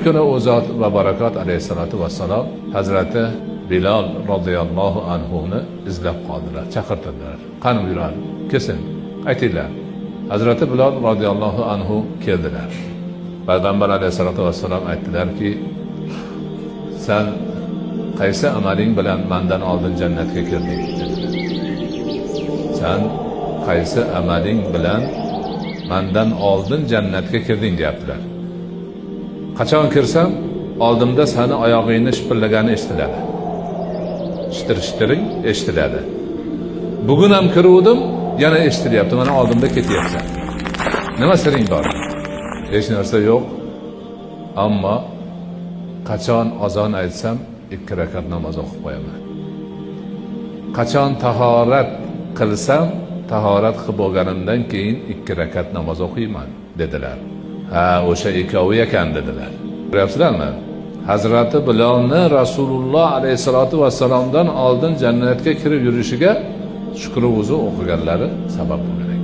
kuni u zot va barakot alayhissalotu vassalom Hazrati Bilal radhiyallohu anhuni izlab qoldilar, chaqirtirdilar. Qani Bilal, kelsin, aytinglar. Hazrati Bilal radhiyallohu anhu keldilar. Payg'ambar alayhissalotu vassalom aytdilarki, sen qaysi amaling bilan mendan oldin jannatga kirding? Sen qaysi amaling bilan mendan oldin jannatga kirding deyaptilar. Qachon kirsam, oldimda seni oyog'ingni shipirlagani eshitiladi. Shitir-shitiring eshitiladi. Bugun ham kiruvdim, yana eshitilyapti, mana oldimda ketyapsan. Nima siring bor? Hech narsa yo'q. Ammo qachon azon aytsam 2 rakat namoz o'qib qo'yaman. Qachon tahorat qilsam, tahorat qilib bo'lganimdan keyin 2 rakat namoz o'qiyman dedilar. Ha, o'sha ikkovi ekan dedilar. Ko'ryapsizlarmi? Hazrati Bilolni Rasululloh alayhisolatu vassalomdan oldin jannatga kirib yurishiga shukr o'zi o'qiganlari sabab bo'lgan.